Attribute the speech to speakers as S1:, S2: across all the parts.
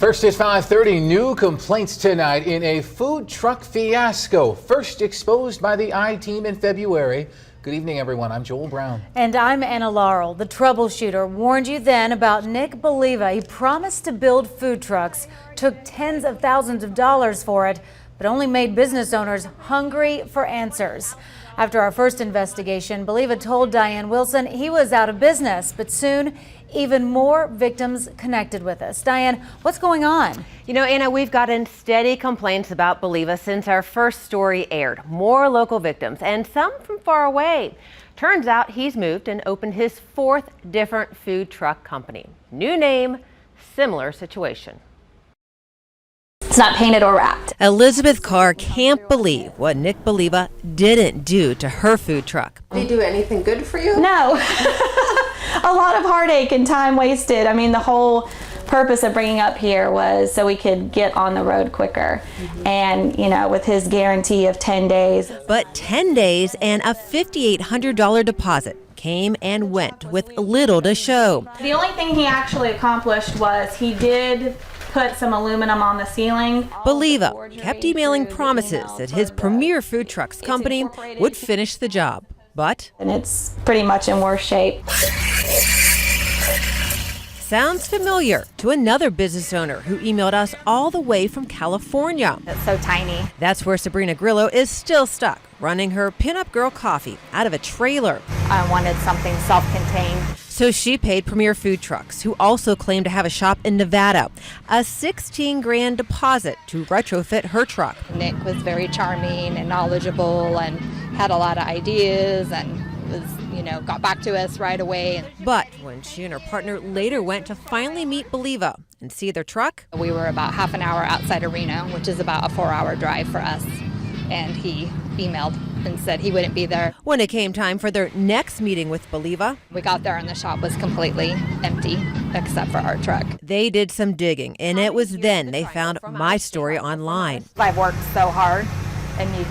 S1: First at 5:30, new complaints tonight in a food truck fiasco, first exposed by the I-Team in February. Good evening, everyone. I'm Joel Brown.
S2: And I'm Anna Laurel. The troubleshooter warned you then about Nick Believa. He promised to build food trucks, took tens of thousands of dollars for it, but only made business owners hungry for answers. After our first investigation, Believa told Diane Wilson he was out of business, but soon even more victims connected with us. Diane, what's going on?
S3: You know, Anna, we've gotten steady complaints about Believa since our first story aired. More local victims and some from far away. Turns out he's moved and opened his fourth different food truck company. New name, similar situation.
S4: It's not painted or wrapped.
S3: Elizabeth Carr can't believe what Nick Believa didn't do to her food truck.
S5: Did he do anything good for you?
S4: No. A lot of heartache and time wasted. I mean, the whole purpose of bringing up here was so we could get on the road quicker. And, you know, with his guarantee of 10 days.
S3: But 10 days and a $5,800 deposit came and went with little to show.
S4: The only thing he actually accomplished was he did put some aluminum on the ceiling.
S3: Believa kept emailing promises that his Premier Food Trucks company would finish the job, but
S4: And it's pretty much in worse shape.
S3: sounds familiar to another business owner who emailed us all the way from California.
S4: It's so tiny.
S3: That's where Sabrina Grillo is still stuck, running her Pinup Girl Coffee out of a trailer.
S4: I wanted something self-contained.
S3: So she paid Premier Food Trucks, who also claimed to have a shop in Nevada, a 16 grand deposit to retrofit her truck.
S6: Nick was very charming and knowledgeable and had a lot of ideas and was, got back to us right away.
S3: But when she and her partner later went to finally meet Believa and see their truck,
S6: We were about half an hour outside of Reno, which is about a 4-hour drive for us. And he emailed and said he wouldn't be there.
S3: when it came time for their next meeting with Believa,
S6: We got there and the shop was completely empty except for our truck.
S3: they did some digging, and it was then they found my story online.
S4: I've worked so hard and you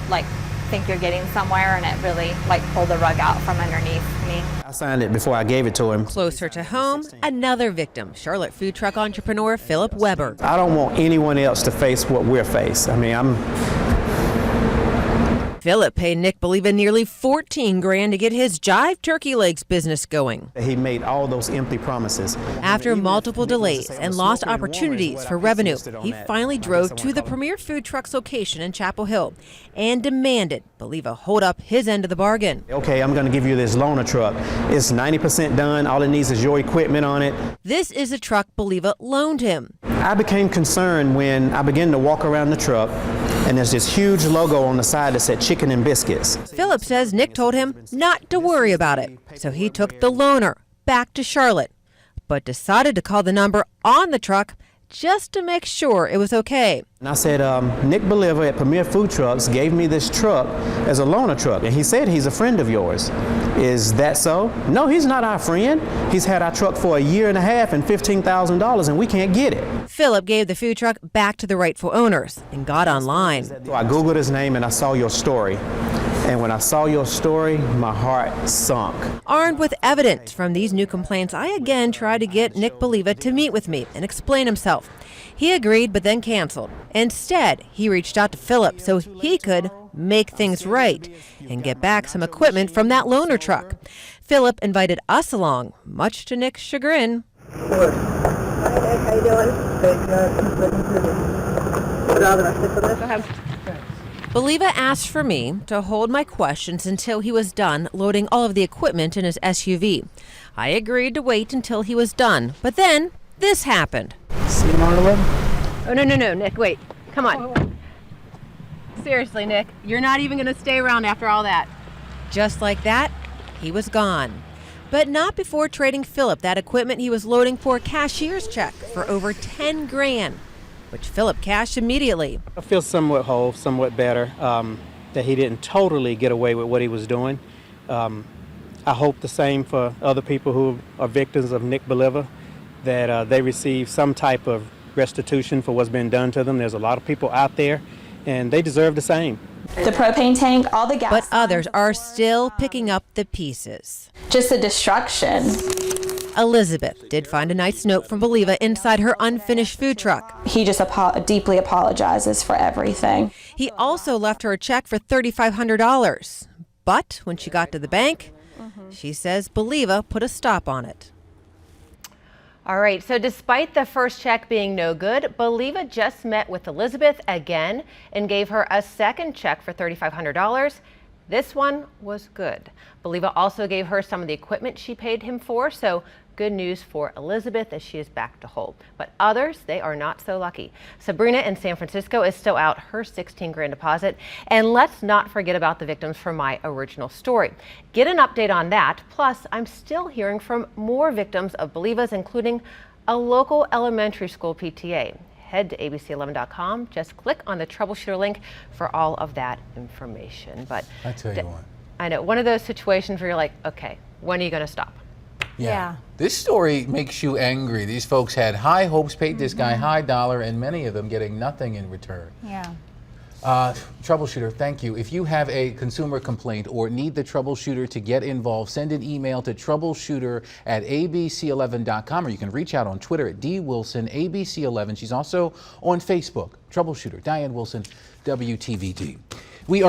S4: think you're getting somewhere and it really pulled the rug out from underneath me.
S7: I signed it before I gave it to him.
S3: Closer to home, another victim, Charlotte food truck entrepreneur Philip Weber.
S7: I don't want anyone else to face what we're facing.
S3: Philip paid Nick Believa nearly 14 grand to get his Jive Turkey Legs business going.
S7: He made all those empty promises.
S3: After multiple delays and lost opportunities for revenue, he finally drove to the Premier Food Trucks location in Chapel Hill and demanded Believa hold up his end of the bargain.
S7: Okay, I'm going to give you this loaner truck. It's 90% done. All it needs is your equipment on it.
S3: This is a truck Believa loaned him.
S7: I became concerned when I began to walk around the truck and there's this huge logo on the side that said chicken and biscuits.
S3: Philip says Nick told him not to worry about it, so he took the loaner back to Charlotte, but decided to call the number on the truck just to make sure it was okay.
S7: And I said, Nick Believa at Premier Food Trucks gave me this truck as a loaner truck, and he said he's a friend of yours. Is that so? No, he's not our friend. He's had our truck for a year and a half and $15,000, and we can't get it.
S3: Philip gave the food truck back to the rightful owners and got online.
S7: So I Googled his name and I saw your story. And when I saw your story, my heart sunk.
S3: Armed with evidence from these new complaints, I again tried to get Nick Believa to meet with me and explain himself. He agreed, but then canceled. Instead, he reached out to Philip so he could make things right and get back some equipment from that loaner truck. Philip invited us along, much to Nick's chagrin.
S8: Hi Nick, how you doing? Go ahead.
S3: Believa asked for me to hold my questions until he was done loading all of the equipment in his SUV. I agreed to wait until he was done, but then this happened.
S7: See you tomorrow at 11?
S3: Oh, no, Nick, wait. Come on. Seriously, Nick, you're not even going to stay around after all that. Just like that, he was gone. But not before trading Philip that equipment he was loading for a cashier's check for over 10 grand, which Philip cashed immediately.
S7: I feel somewhat whole, somewhat better, that he didn't totally get away with what he was doing. I hope the same for other people who are victims of Nick Believa, that they receive some type of restitution for what's been done to them. There's a lot of people out there, and they deserve the same.
S4: The propane tank, all the gas.
S3: But others are still picking up the pieces.
S4: Just the destruction.
S3: Elizabeth did find a nice note from Believa inside her unfinished food truck.
S4: He just deeply apologizes for everything.
S3: He also left her a check for $3,500. But when she got to the bank, she says Believa put a stop on it.
S5: All right, so despite the first check being no good, Believa just met with Elizabeth again and gave her a second check for $3,500. This one was good. Believa also gave her some of the equipment she paid him for, so good news for Elizabeth as she is back to whole. But others, they are not so lucky. Sabrina in San Francisco is still out her 16 grand deposit. And let's not forget about the victims from my original story. Get an update on that. Plus, I'm still hearing from more victims of Believa's, including a local elementary school PTA. Head to abc11.com. Just click on the troubleshooter link for all of that information. But
S1: I tell you what.
S5: I know, one of those situations where you're like, okay, when are you going to stop?
S2: Yeah.
S1: This story makes you angry. These folks had high hopes, paid this guy high dollar, and many of them getting nothing in return.
S2: Yeah.
S1: Troubleshooter, thank you. If you have a consumer complaint or need the troubleshooter to get involved, send an email to troubleshooter@abc11.com, or you can reach out on Twitter at dwilsonabc11. She's also on Facebook. Troubleshooter, Diane Wilson, WTVD. We are